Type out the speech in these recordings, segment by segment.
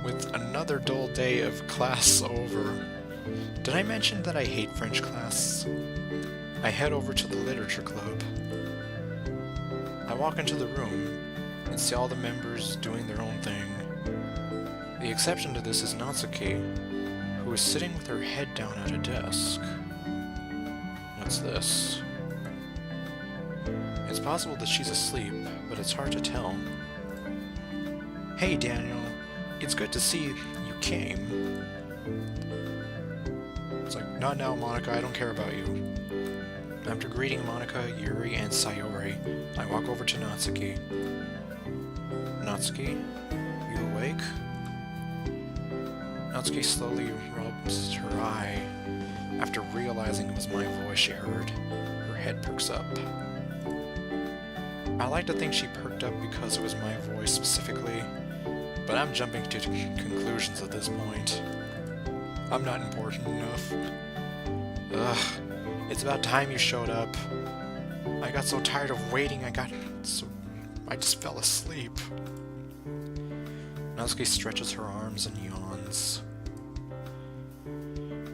with another dull day of class over. Did I mention that I hate French class? I head over to the literature club. I walk into the room and see all the members doing their own thing. The exception to this is Natsuki, who is sitting with her head down at a desk. What's this? It's possible that she's asleep, but it's hard to tell. Hey Daniel, it's good to see you came. It's like, not now, Monica, I don't care about you. After greeting Monica, Yuri, and Sayori, I walk over to Natsuki. Natsuki, you awake? Natsuki slowly rubs her eye. After realizing it was my voice she heard, her head perks up. I like to think she perked up because it was my voice specifically, but I'm jumping to conclusions at this point. I'm not important enough. Ugh, it's about time you showed up. I got so tired of waiting, I just fell asleep. Natsuki stretches her arms and yawns.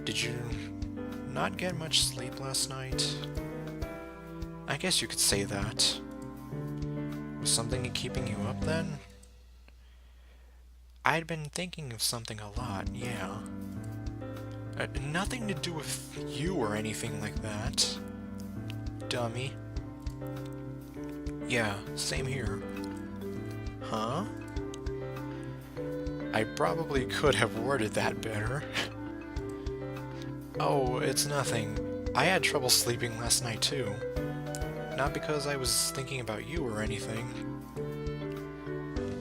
Did you not get much sleep last night? I guess you could say that. Was something keeping you up then? I'd been thinking of something a lot, yeah. Nothing to do with you or anything like that. Dummy. Yeah, same here. Huh? I probably could have worded that better. Oh, it's nothing. I had trouble sleeping last night too. Not because I was thinking about you or anything.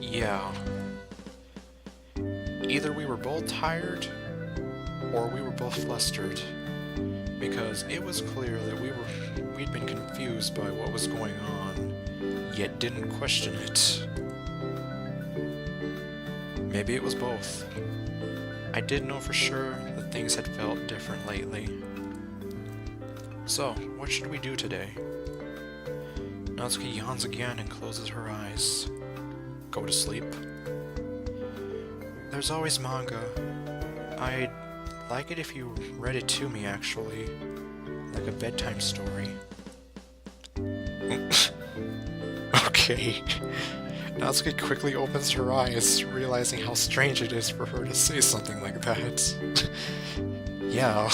Yeah. Either we were both tired, or we were both flustered, because it was clear that we'd been confused by what was going on, yet didn't question it. Maybe it was both. I did know for sure that things had felt different lately. So, what should we do today? Natsuki yawns again and closes her eyes. Go to sleep? There's always manga. I'd like it if you read it to me, actually. Like a bedtime story. Okay. Natsuki quickly opens her eyes, realizing how strange it is for her to say something like that. Yeah.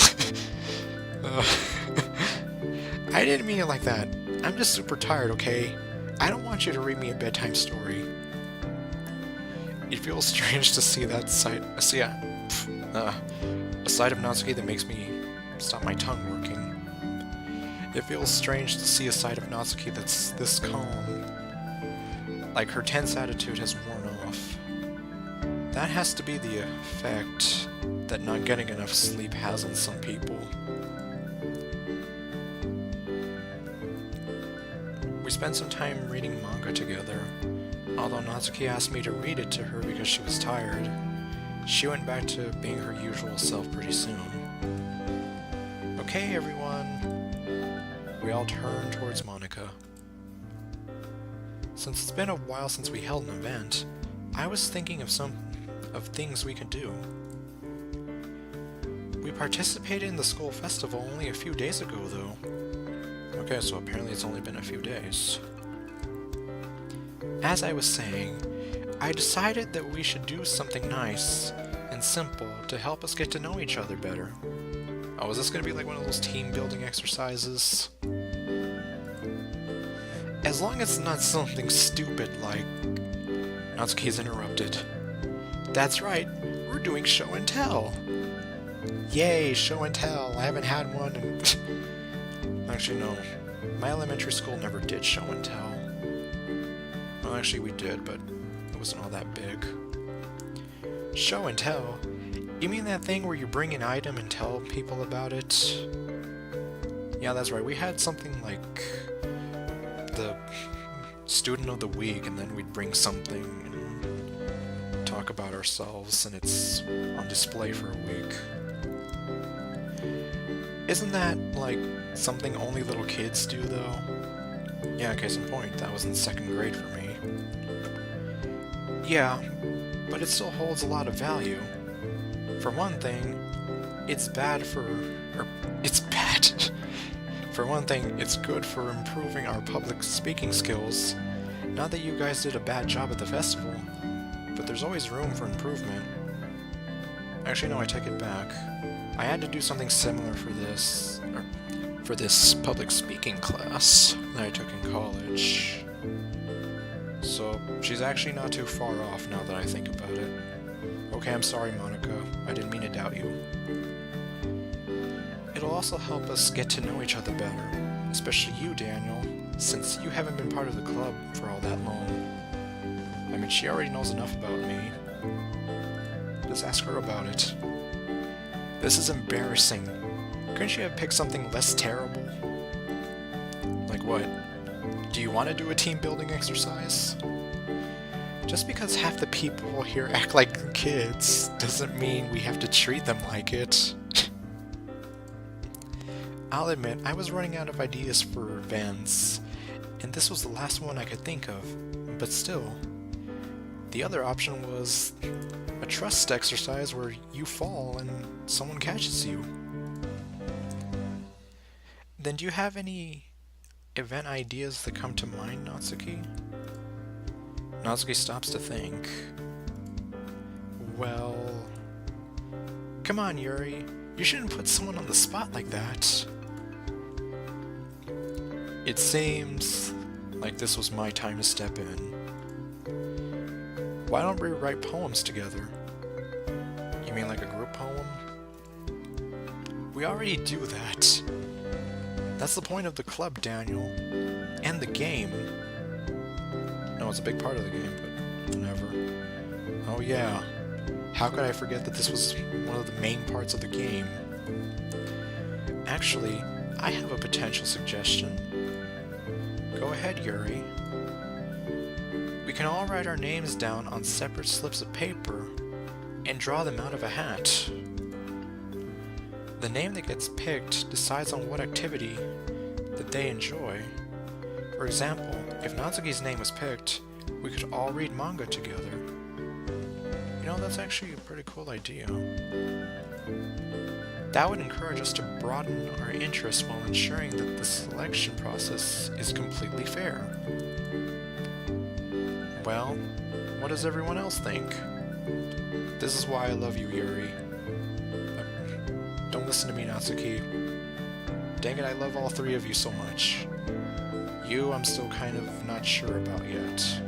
I didn't mean it like that. I'm just super tired, okay? I don't want you to read me a bedtime story. It feels strange to see that side. A side of Natsuki that makes me stop my tongue working. It feels strange to see a side of Natsuki that's this calm. Like her tense attitude has worn off. That has to be the effect that not getting enough sleep has on some people. We spent some time reading manga together. Although Natsuki asked me to read it to her because she was tired, she went back to being her usual self pretty soon. Okay, everyone. We all turned towards Monica. Since it's been a while since we held an event, I was thinking of things we could do. We participated in the school festival only a few days ago, though. Okay, so apparently it's only been a few days. As I was saying, I decided that we should do something nice and simple to help us get to know each other better. Oh, is this going to be like one of those team-building exercises? As long as it's not something stupid like... Natsuki's interrupted. That's right, we're doing show and tell. Yay, show and tell. I haven't had one and... Actually, no. My elementary school never did show and tell. Well, actually we did, but it wasn't all that big. Show and tell? You mean that thing where you bring an item and tell people about it? Yeah, that's right. We had something like the student of the week, and then we'd bring something and talk about ourselves, and it's on display for a week. Isn't that, like, something only little kids do, though? Yeah, case in point, that was in 2nd grade for me. Yeah, but it still holds a lot of value. For one thing, it's bad. For one thing, it's good for improving our public speaking skills. Not that you guys did a bad job at the festival, but there's always room for improvement. Actually, no, I take it back. I had to do something similar for this public speaking class that I took in college. So, she's actually not too far off now that I think about it. Okay, I'm sorry, Monica. I didn't mean to doubt you. It'll also help us get to know each other better, especially you, Daniel, since you haven't been part of the club for all that long. I mean, she already knows enough about me. Just ask her about it. This is embarrassing. Couldn't you have picked something less terrible? Like what? Do you want to do a team building exercise? Just because half the people here act like kids doesn't mean we have to treat them like it. I'll admit, I was running out of ideas for events, and this was the last one I could think of, but still. The other option was a trust exercise where you fall and someone catches you. Then do you have any event ideas that come to mind, Natsuki? Natsuki stops to think. Well... Come on, Yuri. You shouldn't put someone on the spot like that. It seems like this was my time to step in. Why don't we write poems together? You mean like a group poem? We already do that. That's the point of the club, Daniel. And the game. No, it's a big part of the game, but whatever. Oh yeah. How could I forget that this was one of the main parts of the game? Actually, I have a potential suggestion. Go ahead, Yuri. We can all write our names down on separate slips of paper and draw them out of a hat. The name that gets picked decides on what activity that they enjoy. For example, if Natsuki's name was picked, we could all read manga together. You know, that's actually a pretty cool idea. That would encourage us to broaden our interests while ensuring that the selection process is completely fair. Well, what does everyone else think? This is why I love you, Yuri. Don't listen to me, Natsuki. Dang it, I love all three of you so much. You, I'm still kind of not sure about yet.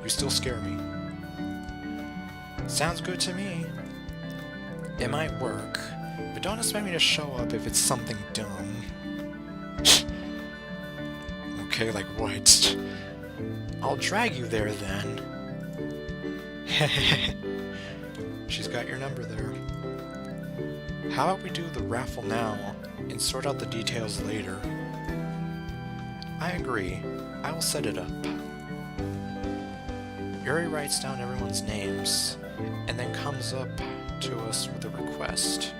You still scare me. Sounds good to me. It might work, but don't expect me to show up if it's something dumb. Okay, like what? I'll drag you there then. She's got your number there. How about we do the raffle now and sort out the details later? I agree. I will set it up. Yuri writes down everyone's names and then comes up to us with a request.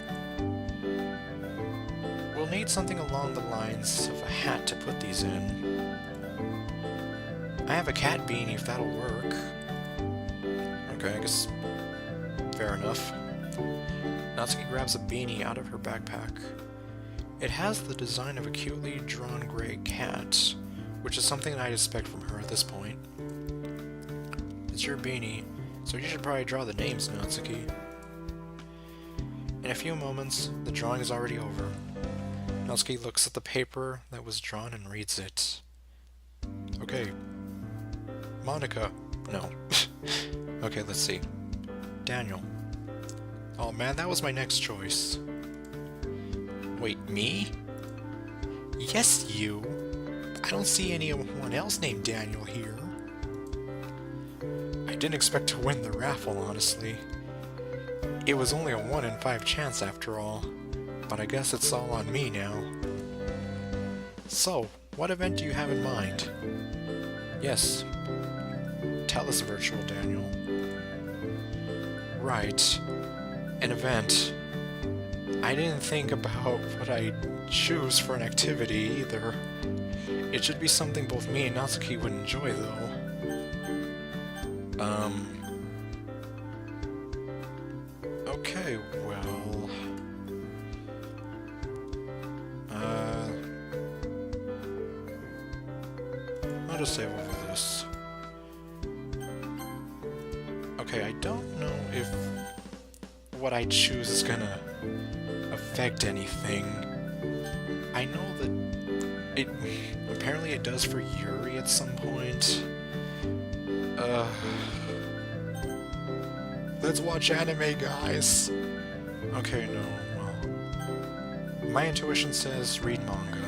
We'll need something along the lines of a hat to put these in. I have a cat beanie if that'll work. Okay, I guess fair enough. Natsuki grabs a beanie out of her backpack. It has the design of a cutely drawn gray cat, which is something I'd expect from her at this point. It's your beanie, so you should probably draw the names, Natsuki. In a few moments, the drawing is already over. Natsuki looks at the paper that was drawn and reads it. Okay. Monica. No. Okay, let's see. Daniel. Oh man, that was my next choice. Wait, me? Yes, you. I don't see anyone else named Daniel here. I didn't expect to win the raffle, honestly. It was only a 1 in 5 chance after all, but I guess it's all on me now. So, what event do you have in mind? Yes. Tell us, Virtual Daniel. Right. An event. I didn't think about what I'd choose for an activity either. It should be something both me and Natsuki would enjoy, though. Okay, well... I'll just save over this. Okay, I don't know if what I choose is gonna affect anything. I know that it... apparently it does for Yuri at some point. Let's watch anime, guys! Okay, no, well... My intuition says read manga.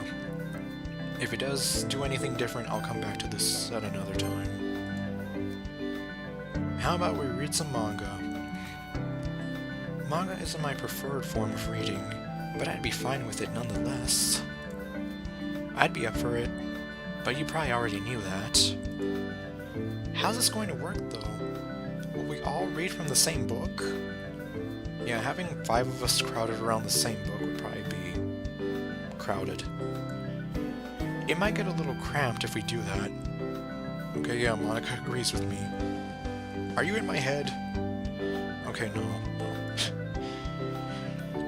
If it does do anything different, I'll come back to this at another time. How about we read some manga? Manga isn't my preferred form of reading, but I'd be fine with it nonetheless. I'd be up for it, but you probably already knew that. How's this going to work, though? Will we all read from the same book? Yeah, having 5 of us crowded around the same book would probably be crowded. It might get a little cramped if we do that. Okay, yeah, Monica agrees with me. Are you in my head? Okay, no.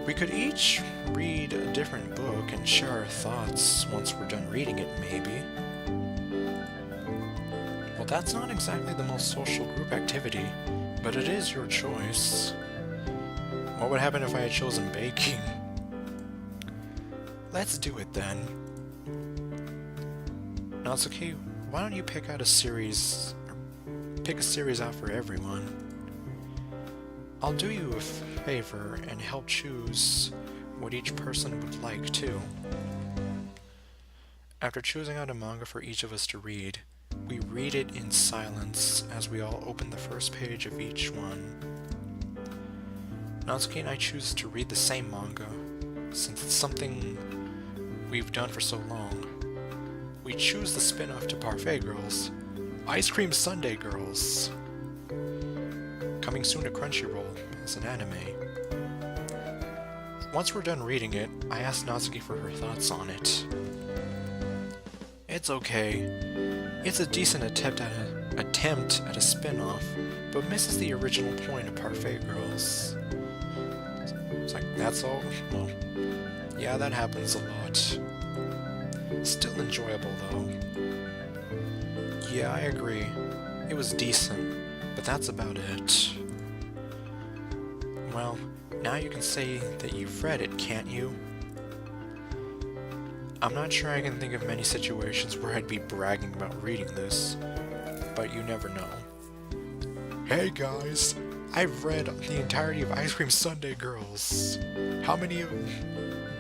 We could each read a different book and share our thoughts once we're done reading it, maybe. Well, that's not exactly the most social group activity, but it is your choice. What would happen if I had chosen baking? Let's do it then. Natsuki, why don't you pick a series out for everyone? I'll do you a favor and help choose what each person would like, too. After choosing out a manga for each of us to read, we read it in silence as we all open the first page of each one. Natsuki and I choose to read the same manga, since it's something we've done for so long. We choose the spin-off to Parfait Girls, Ice Cream Sundae Girls. Coming soon to Crunchyroll as an anime. Once we're done reading it, I asked Natsuki for her thoughts on it. It's okay. It's a decent attempt at a spin-off, but misses the original point of Parfait Girls. It's like, that's all? Well, yeah, that happens a lot. Still enjoyable, though. Yeah, I agree. It was decent, but that's about it. Well, now you can say that you've read it, can't you? I'm not sure I can think of many situations where I'd be bragging about reading this, but you never know. Hey guys, I've read the entirety of Ice Cream Sundae Girls. How many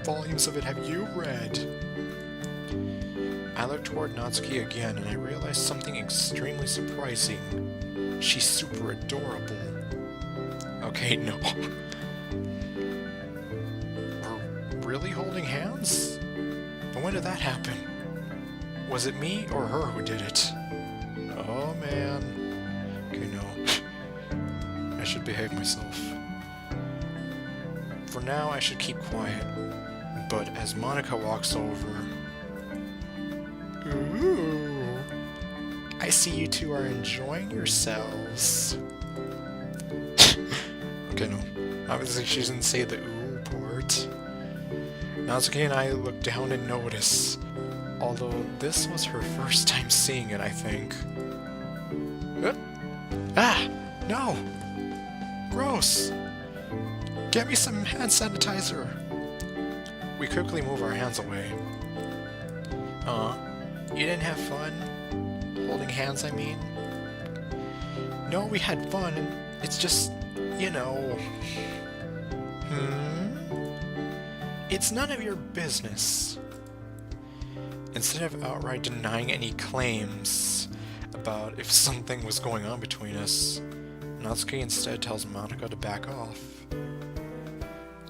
volumes of it have you read? I looked toward Natsuki again and I realized something extremely surprising. She's super adorable. Okay, no. We're really holding hands? But when did that happen? Was it me or her who did it? Oh man. Okay, no. I should behave myself. For now, I should keep quiet. But as Monica walks over... Ooh. I see you two are enjoying yourselves. Okay, no. Obviously she didn't say the ooh part. Natsuki and I look down and notice. Although this was her first time seeing it, I think. Ah! No! Gross! Get me some hand sanitizer! We quickly move our hands away. You didn't have fun? Holding hands, I mean? No, we had fun. It's just, you know... It's none of your business. Instead of outright denying any claims about if something was going on between us, Natsuki instead tells Monica to back off.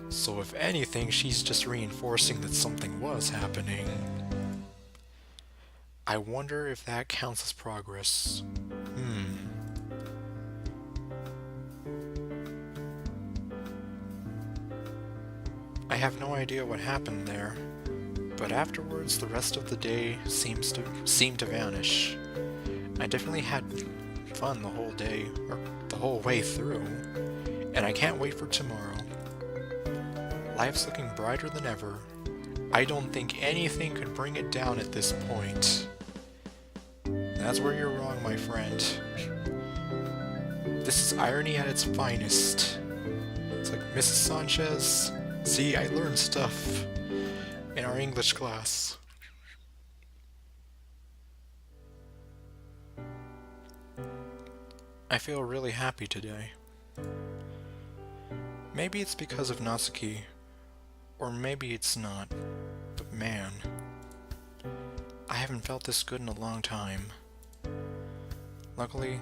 So if anything, she's just reinforcing that something was happening. I wonder if that counts as progress. I have no idea what happened there, but afterwards the rest of the day seemed to vanish. I definitely had fun the whole day, or the whole way through, and I can't wait for tomorrow. Life's looking brighter than ever. I don't think anything could bring it down at this point. That's where you're wrong, my friend. This is irony at its finest. It's like, Mrs. Sanchez, see, I learned stuff in our English class. I feel really happy today. Maybe it's because of Natsuki, or maybe it's not, but man, I haven't felt this good in a long time. Luckily,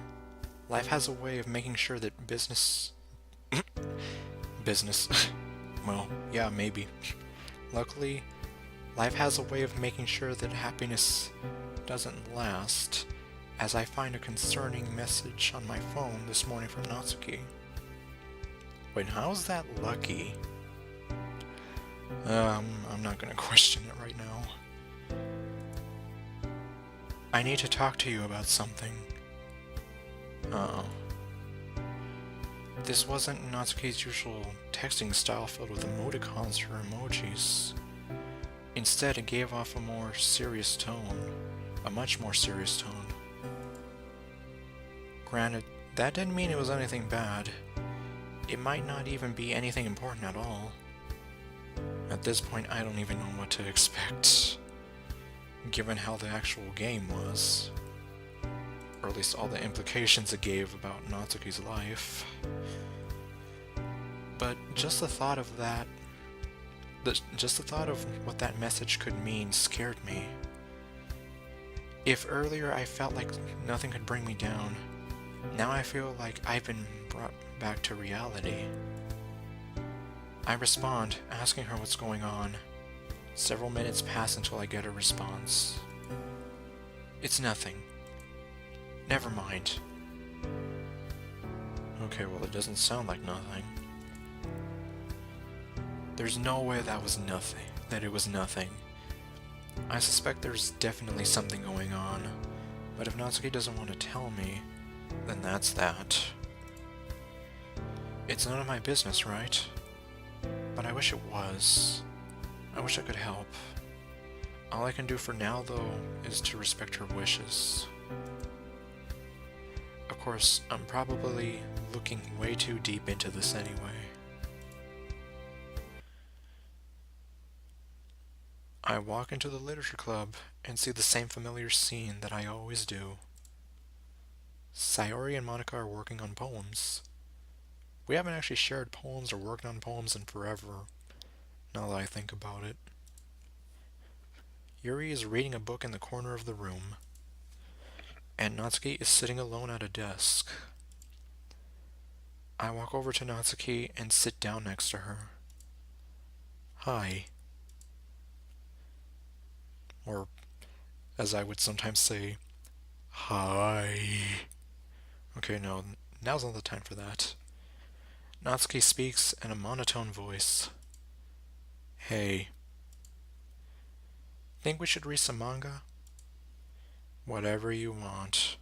life has a way of making sure that business... well, yeah, maybe. Luckily, life has a way of making sure that happiness doesn't last, as I find a concerning message on my phone this morning from Natsuki. Wait, how's that lucky? I'm not gonna question it right now. I need to talk to you about something. Uh-oh. This wasn't Natsuki's usual texting style filled with emoticons or emojis. Instead, it gave off a more serious tone. A much more serious tone. Granted, that didn't mean it was anything bad. It might not even be anything important at all. At this point, I don't even know what to expect, given how the actual game was. Or at least all the implications it gave about Natsuki's life. But just the thought of that, just the thought of what that message could mean scared me. If earlier I felt like nothing could bring me down, now I feel like I've been brought back to reality. I respond, asking her what's going on. Several minutes pass until I get a response. It's nothing. Never mind. Okay, well, it doesn't sound like nothing. There's no way that it was nothing. I suspect there's definitely something going on, but if Natsuki doesn't want to tell me, then that's that. It's none of my business, right? But I wish it was. I wish I could help. All I can do for now, though, is to respect her wishes. Of course, I'm probably looking way too deep into this anyway. I walk into the literature club and see the same familiar scene that I always do. Sayori and Monica are working on poems. We haven't actually shared poems or worked on poems in forever, now that I think about it. Yuri is reading a book in the corner of the room, and Natsuki is sitting alone at a desk. I walk over to Natsuki and sit down next to her. Hi. Or, as I would sometimes say, hi. Okay, no, now's not the time for that. Natsuki speaks in a monotone voice. Hey. Think we should read some manga? Whatever you want.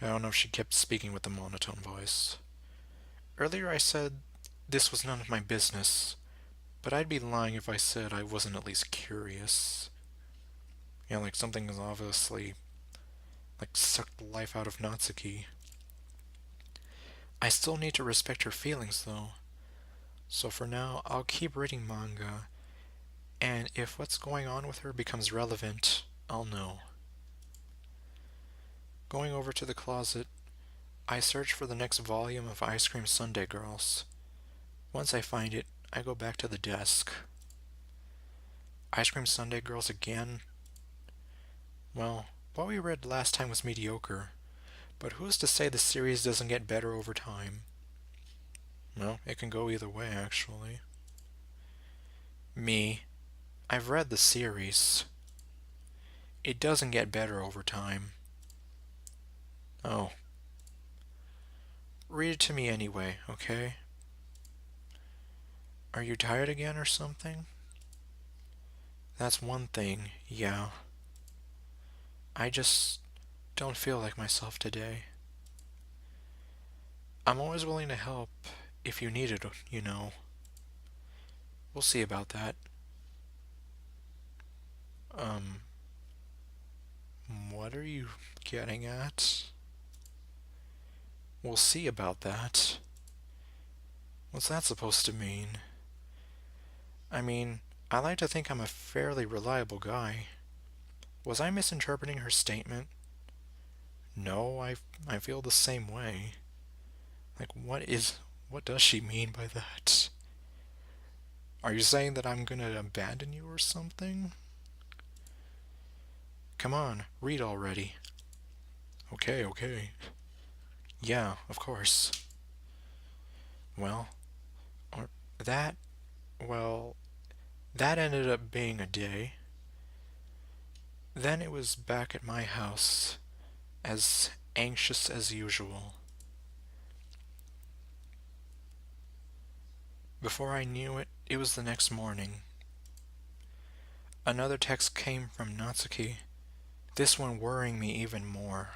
I don't know if she kept speaking with the monotone voice. Earlier I said this was none of my business, but I'd be lying if I said I wasn't at least curious. Yeah, like something is obviously sucked the life out of Natsuki. I still need to respect her feelings though. So for now, I'll keep reading manga, and if what's going on with her becomes relevant, I'll know. Going over to the closet, I search for the next volume of Ice Cream Sundae Girls. Once I find it, I go back to the desk. Ice Cream Sundae Girls again? Well, what we read last time was mediocre, but who's to say the series doesn't get better over time? Well, it can go either way, actually. Me. I've read the series. It doesn't get better over time. Oh. Read it to me anyway, okay? Are you tired again or something? That's one thing, yeah. I just don't feel like myself today. I'm always willing to help if you need it, you know. We'll see about that. Um, what are you getting at? We'll see about that. What's that supposed to mean? I mean, I like to think I'm a fairly reliable guy. Was I misinterpreting her statement? No, I feel the same way. Like, what does she mean by that? Are you saying that I'm gonna abandon you or something? Come on, read already. Okay, okay. Yeah, of course. Well, or that, well, that ended up being a day. Then it was back at my house, as anxious as usual. Before I knew it, it was the next morning. Another text came from Natsuki, this one worrying me even more.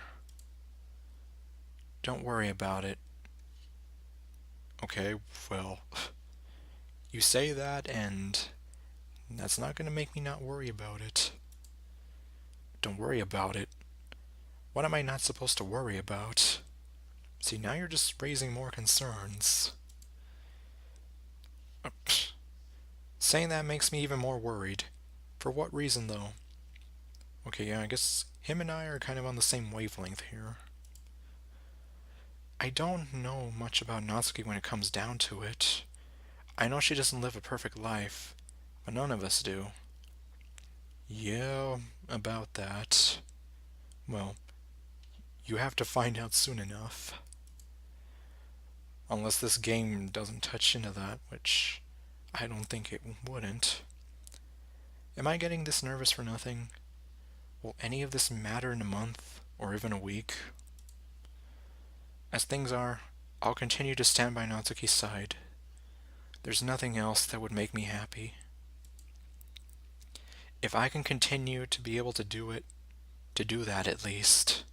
Don't worry about it. Okay, well, you say that, and that's not gonna make me not worry about it. Don't worry about it. What am I not supposed to worry about? See, now you're just raising more concerns. Saying that makes me even more worried. For what reason, though? Okay, yeah, I guess him and I are kind of on the same wavelength here. I don't know much about Natsuki when it comes down to it. I know she doesn't live a perfect life, but none of us do. Yeah, about that. Well, you have to find out soon enough. Unless this game doesn't touch into that, which I don't think it wouldn't. Am I getting this nervous for nothing? Will any of this matter in a month, or even a week? As things are, I'll continue to stand by Natsuki's side. There's nothing else that would make me happy. If I can continue to be able to do that at least.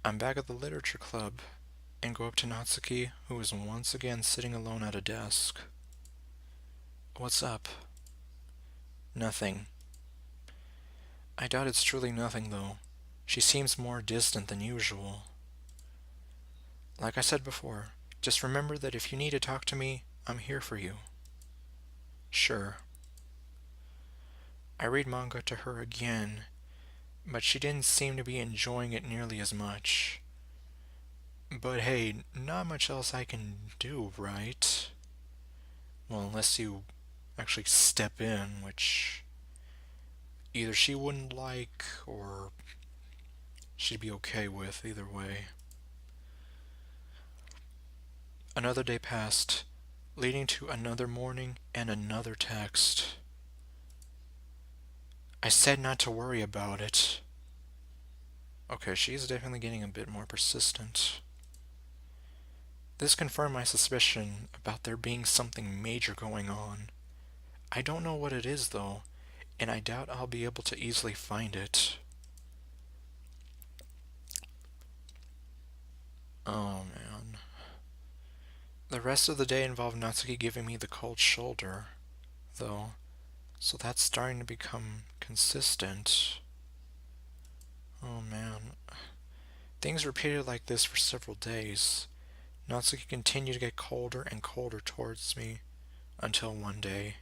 I'm back at the literature club, and go up to Natsuki, who is once again sitting alone at a desk. What's up? Nothing. I doubt it's truly nothing, though. She seems more distant than usual. Like I said before, just remember that if you need to talk to me, I'm here for you. Sure. I read manga to her again, but she didn't seem to be enjoying it nearly as much. But hey, not much else I can do, right? Well, unless you actually step in, which either she wouldn't like or she'd be okay with, either way. Another day passed, leading to another morning and another text. I said not to worry about it. Okay, she's definitely getting a bit more persistent. This confirmed my suspicion about there being something major going on. I don't know what it is, though, and I doubt I'll be able to easily find it. Oh, man. The rest of the day involved Natsuki giving me the cold shoulder, though, so that's starting to become consistent. Oh, man. Things repeated like this for several days. Natsuki continued to get colder and colder towards me, until one day.